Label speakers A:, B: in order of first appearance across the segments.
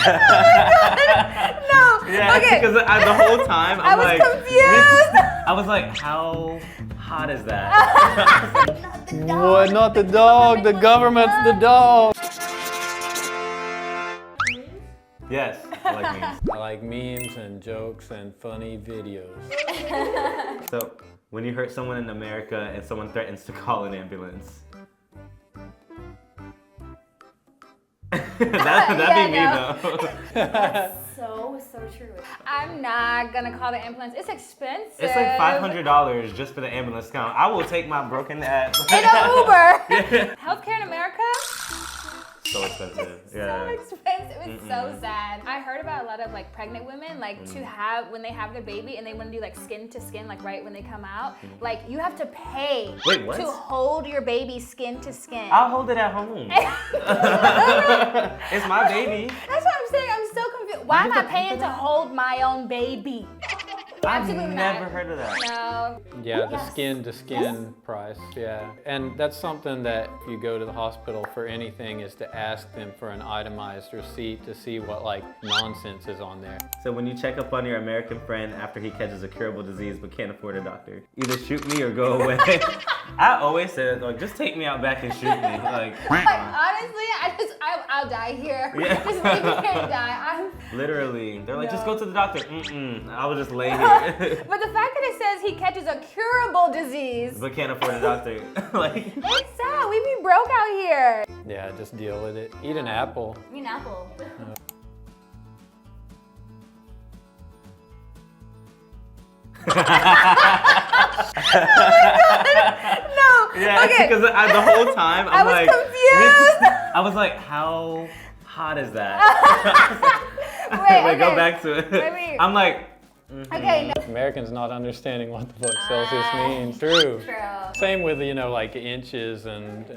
A: No.
B: Yeah,
A: Okay.
B: because the whole time
A: I
B: I'm
A: was
B: like,
A: confused.
B: I was like, how hot is that?
C: What? Not the dog. The government's the dog.
B: Yes, I like memes.
C: I like memes and jokes and funny videos.
B: So, when you hurt someone in America and someone threatens to call an ambulance. That'd be me though.
D: So true.
A: I'm not gonna call the ambulance. It's expensive.
B: It's like $500 just for the ambulance count. I will take my broken ass.
A: In an Uber. Healthcare in America?
B: So expensive. Yeah.
A: So expensive. It's so sad. I heard about a lot of like pregnant women, like to have when they have their baby and they want to do like skin to skin, like right when they come out, like you have to pay
B: Wait, what?
A: to hold your baby skin to skin.
B: I'll hold it at home. It's my baby.
A: That's what I'm saying. I'm so confused. Why am I paying to hold my own baby?
B: I've
A: Absolutely
B: never
A: not.
B: heard of that.
A: No.
C: Yeah, the skin to skin price, yeah. And that's something that if you go to the hospital for anything is to ask them for an itemized receipt to see what like nonsense is on there.
B: So when you check up on your American friend after he catches a curable disease but can't afford a doctor, either shoot me or go away. I always said, like, just take me out back and shoot me. Like,
A: Honestly, I'll die here.
B: Yeah.
A: Just leave me here and die.
B: literally, they're like, just
A: No.
B: go to the doctor. I will just lay here.
A: But the fact that it says he catches a curable disease,
B: But can't afford a doctor. Like,
A: it's sad. We be broke out here.
C: Yeah, just deal with it. Eat an apple.
D: I mean, apple.
A: No.
B: yeah,
A: Okay.
B: because the whole time I'm
A: I was
B: like,
A: confused.
B: I was like, how hot is that?
A: Wait,
B: Wait, go
A: okay.
B: back to it.
A: Wait.
B: I'm like,
A: Okay. No.
C: Americans not understanding what the fuck Celsius means. True.
D: True.
C: Same with, you know, like inches and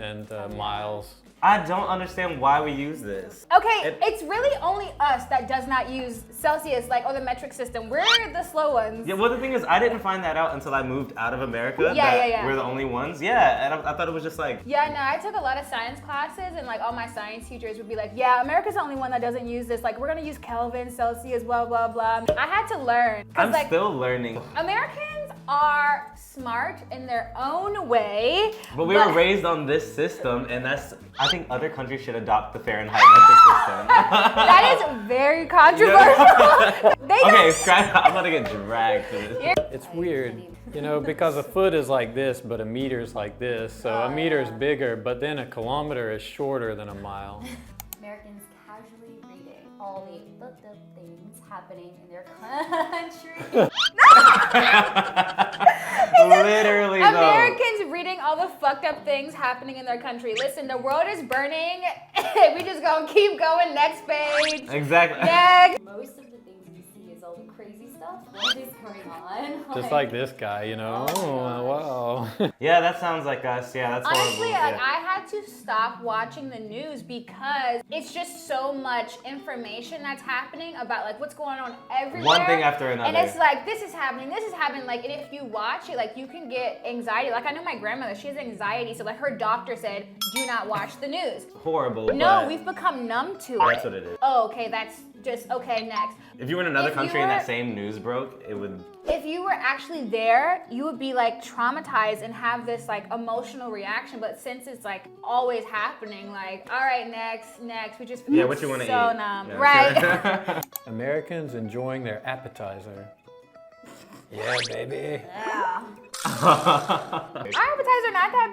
C: miles.
B: I don't understand why we use this.
A: Okay,
B: It-
A: it's really only us that does not use Celsius, like, or the metric system. We're the slow ones.
B: Yeah, well, the thing is, I didn't find that out until I moved out of America.
A: Yeah,
B: that
A: yeah.
B: We're the only ones. Yeah, and I thought it was just like,
A: Yeah, no, I took a lot of science classes, and like all my science teachers would be like, yeah, America's the only one that doesn't use this. Like, we're gonna use Kelvin, Celsius, blah, blah, blah. I had to learn.
B: I'm
A: like,
B: still learning.
A: Americans are smart in their own way.
B: But we were raised on this system, and I think other countries should adopt the Fahrenheit metric system.
A: That is very controversial. They
B: Okay,
A: don't.
B: scratch. I'm about to get dragged for this.
C: It's weird, you know, because a foot is like this, but a meter's like this. So a meter is bigger, but then a kilometer is shorter than a mile.
D: Americans casually reading all the things happening in their country.
B: Literally, though.
A: Americans reading all the fucked up things happening in their country. Listen, the world is burning. We just gonna keep going. Next page.
B: Exactly.
A: Next.
D: Most of the things we see is all the crazy stuff. What is going on?
C: Just like this guy, you know. Oh, wow.
B: Yeah, that sounds like us. Yeah, that's
A: Honestly,
B: horrible.
A: like, I had to stop watching the news because it's just so much information that's happening about like what's going on everywhere.
B: One thing after
A: And
B: another.
A: it's like this is happening, like, and if you watch it, like you can get anxiety. Like I know my grandmother, she has anxiety, so like her doctor said, do not watch the news.
B: Horrible.
A: No,
B: but
A: we've become numb to it.
B: That's what it is.
A: Oh, okay, that's just okay. Next.
B: If you were in another
A: If you
B: country and
A: were-
B: that same news broke, it would.
A: If you were actually there, you would be like traumatized and have this like emotional reaction. But since it's like always happening, like, all right, next, we just
B: Yeah, what you want to
A: so
B: eat?
A: numb,
B: Yeah.
A: right?
C: Americans enjoying their appetizer. Yeah, baby.
D: Yeah.
A: Our appetizers are not that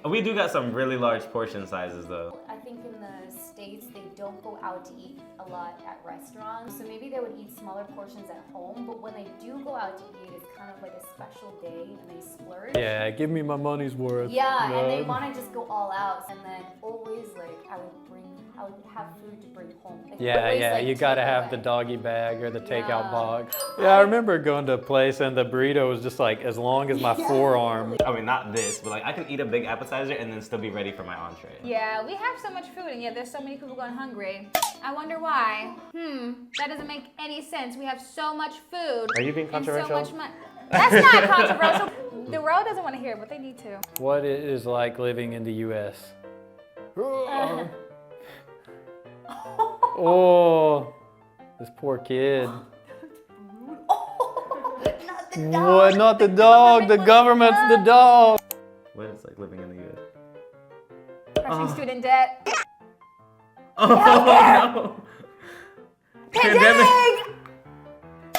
A: big.
B: We do got some really large portion sizes though.
D: I think in the States, they don't go out to eat a lot at restaurants. So maybe they would eat smaller portions at home. But when they do go out to eat, it's kind of like a special day and they splurge.
C: Yeah, give me my money's worth.
D: Yeah, and they
C: No.
D: want to just go all out. And then always, like, I would have food to bring home. Like,
C: Yeah,
D: always,
C: yeah,
D: like,
C: you gotta have
D: takeaway.
C: the doggy bag or the takeout
D: Yeah.
C: box. Yeah, I remember going to a place and the burrito was just like as long as my forearm.
B: I mean, not this, but like I can eat a big appetizer and then still be ready for my entree.
A: Yeah, we have so much food, and yet there's so many people going hungry. I wonder why. That doesn't make any sense. We have so much food.
B: Are you being
A: and so
B: controversial?
A: much money. That's not controversial. The world doesn't want to hear it, but they need to.
C: What it is like living in the U.S. Oh, this poor kid.
D: Not the dog.
C: What? Not the dog. The government's the dog.
B: What is like living in the U.S.?
A: Crushing student debt.
B: Oh no!
A: Pandemic!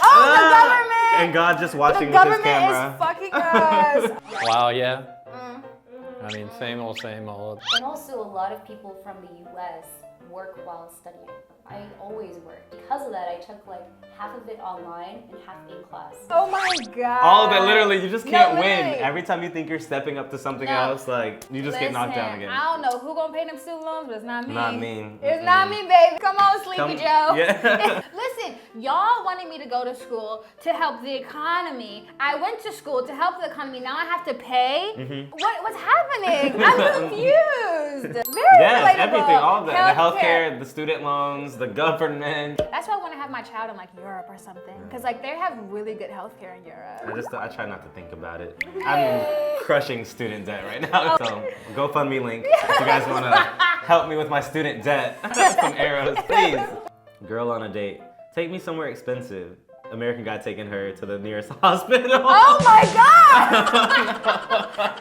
A: Oh, the government!
B: And God just watching
A: The
B: with his
A: government
B: camera.
A: is fucking us.
C: Wow, yeah. I mean, same old, same old.
D: And also, a lot of people from the US work while studying. I always work. Because of that, I took like half of it online and half in class.
A: Oh my god.
B: All of it, literally, you just
A: No,
B: can't win.
A: literally.
B: Every time you think you're stepping up to something
A: No.
B: else, like you just get knocked down
A: Listen,
B: again.
A: I don't know who gonna pay them student loans, but it's not me.
B: Not me.
A: It's not me, baby. Come on, Sleepy
B: Come-
A: Joe.
B: Yeah.
A: Listen, y'all wanted me to go to school to help the economy. I went to school to help the economy. Now I have to pay.
B: Mm-hmm.
A: What's happening? I'm confused. Very
B: Yes,
A: relatable.
B: everything, all of that. The
A: Healthcare.
B: healthcare, the student loans, the government.
A: That's why I want to have my child in like Europe or something, because like they have really good healthcare in Europe.
B: I try not to think about it. I'm crushing student debt right now. So GoFundMe link if you guys want to help me with my student debt. Some arrows, please. Girl on a date. Take me somewhere expensive. American guy taking her to the nearest hospital.
A: Oh my god!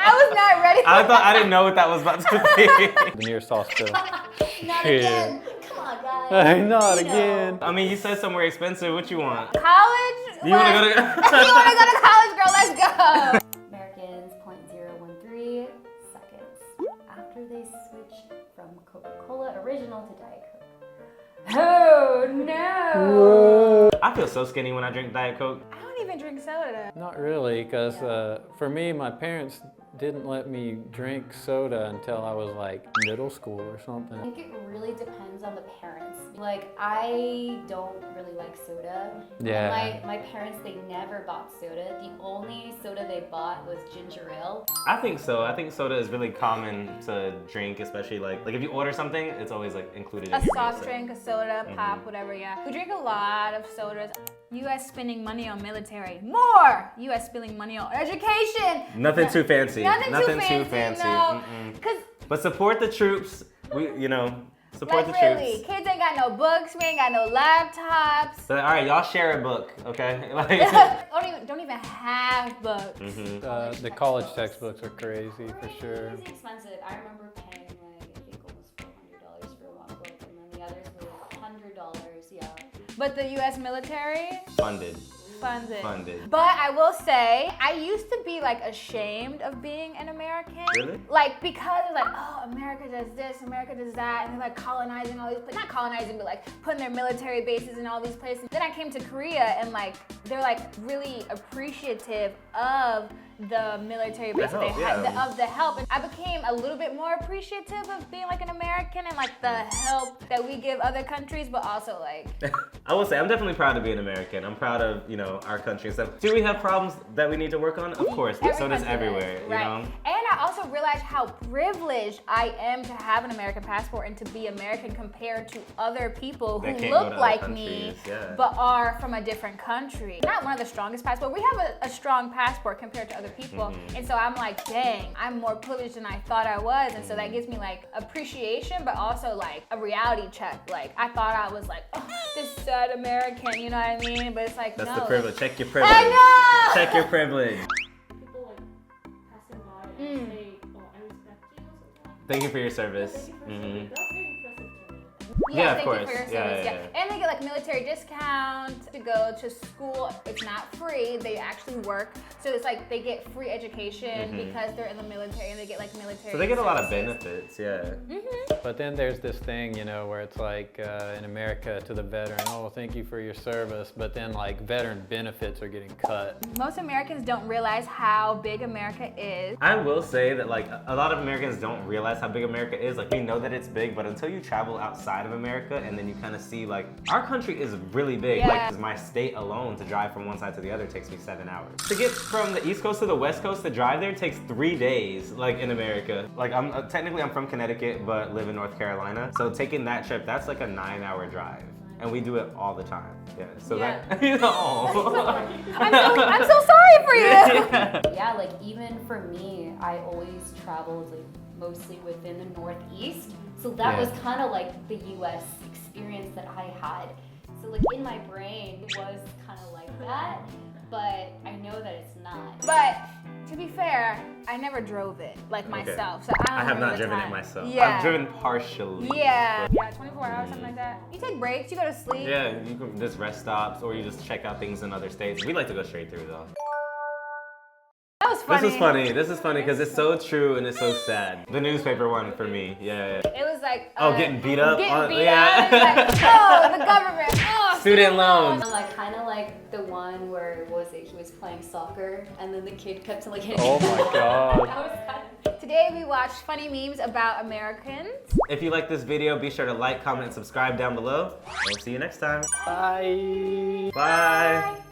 A: I was not ready for
B: I didn't know what that was about to be.
C: The nearest hospital.
D: Not
C: Shit.
D: again. Come on, guys.
C: Not
D: You know.
C: again.
B: I mean, you said somewhere expensive. What you want?
A: college.
B: You want to go to?
A: You want to go to college, girl? Let's go.
D: Americans 0.013 seconds after they switch from Coca-Cola original to Diet Coke. Oh no!
B: I feel so skinny when I drink Diet Coke.
A: I don't even drink soda.
C: Not really, because for me, my parents didn't let me drink soda until I was like middle school or
D: I
C: something.
D: think it really depends on the parents. Like, I don't really like soda.
C: Yeah.
D: And my parents, they never bought soda. The only soda they bought was ginger ale.
B: I think so. I think soda is really common to drink, especially like if you order something, it's always like included.
A: A
B: in your
A: soft
B: meal, so-
A: drink, a soda, pop, whatever, yeah. We drink a lot of sodas. U.S. spending money on military. More! U.S. spending money on education.
B: Nothing too fancy.
A: Nothing too fancy. No.
B: Mm-mm.
A: Because,
B: But support the troops. We, support
A: like,
B: the
A: really,
B: troops.
A: kids ain't got no books. We ain't got no laptops.
B: So, all right, y'all share a book, okay? Like,
A: don't even have books.
C: The college textbooks are crazy for sure.
D: It's expensive. I remember paying like, I think almost $400 for one book, and then the others were $100, yeah.
A: But the U.S. military
B: funded.
A: funds it.
B: Funded.
A: But I will say, I used to be like ashamed of being an American.
B: Really?
A: Like, because it's like, oh, America does this, America does that, and they're like colonizing all these places. Not colonizing, but like putting their military bases in all these places. Then I came to Korea and like, they're like really appreciative of the military bases
B: help,
A: they had,
B: yeah.
A: of the help. And I became a little bit more appreciative of being like an American and like the help that we give other countries, but also like,
B: I will say, I'm definitely proud to be an American. I'm proud of, our country and stuff. Do we have problems that we need to work on? Of course,
A: Every
B: so does
A: country
B: everywhere,
A: does,
B: you
A: right.
B: know?
A: And I also realized how privileged I am to have an American passport and to be American compared to other people
B: That
A: who
B: can't go to
A: look
B: other
A: like me,
B: countries, yeah.
A: but are from a different country. Not one of the strongest passports. We have a strong passport compared to other people.
B: Mm-hmm.
A: And so I'm like, dang, I'm more privileged than I thought I was. And so that gives me like appreciation, but also like a reality check. Like I thought I was like, oh, this sad American, you know what I mean? But it's like,
B: That's
A: no.
B: the privilege. Check your privilege.
A: I know!
B: Check your privilege.
E: People like passing by and say, "Oh, I respect you." or something.
B: Thank you for your service.
E: Thank you for
B: Mhm.
E: serving. That's very impressive to me.
B: Yeah, of
A: thank
B: course.
A: you for your
B: Yeah,
A: service.
B: yeah,
A: Yeah. And they get like military discounts to go to school. It's not free. They actually work. So it's like they get free education because they're in the military and they get like military.
B: Mm-hmm. So they get a lot of
A: services.
B: benefits, yeah.
C: But then there's this thing, where it's like in America to the veteran, oh, thank you for your service. But then like veteran benefits are getting cut.
A: Most Americans don't realize how big America is.
B: I will say that like a lot of Americans don't realize how big America is. Like we know that it's big, but until you travel outside of America and then you kind of see like our country is really big.
A: Yeah.
B: Like my state alone to drive from one side to the other takes me 7 hours. To get from the East Coast to the West Coast to drive there takes 3 days. Like in America, like I'm technically I'm from Connecticut but live in North Carolina. So taking that trip, that's like a 9-hour drive. And we do it all the time. Yeah. So
A: Yeah.
B: that
A: I'm so sorry for you.
B: Yeah.
D: Yeah, like even for me, I always traveled like mostly within the Northeast. So that
B: Yeah.
D: was kind of like the US experience. experience that I had. So like in my brain it was kind of like that, but I know that it's not.
A: But to be fair, I never drove it like myself, so I
B: I
A: don't
B: have
A: remember
B: not
A: the
B: driven it
A: time.
B: myself.
A: Yeah.
B: I've driven partially.
A: Yeah. Yeah, 24 hours, something like that. You take breaks, you go to sleep.
B: Yeah, you can just rest stops or you just check out things in other states. We like to go straight through though.
A: That was funny.
B: This is funny. This is funny because it's so true and it's so sad. The newspaper one for me. Yeah.
A: It was like
B: Oh, getting beat up?
A: Getting beat
B: Yeah.
A: up. It's like, oh, the government. Oh,
B: Student loans.
D: Like kind of like the one where was it? He was playing soccer and then the kid kept like hitting.
C: Oh my God.
D: That was kind of.
A: Today we watched funny memes about Americans.
B: If you like this video, be sure to like, comment, and subscribe down below. We'll see you next time.
C: Bye.
B: Bye.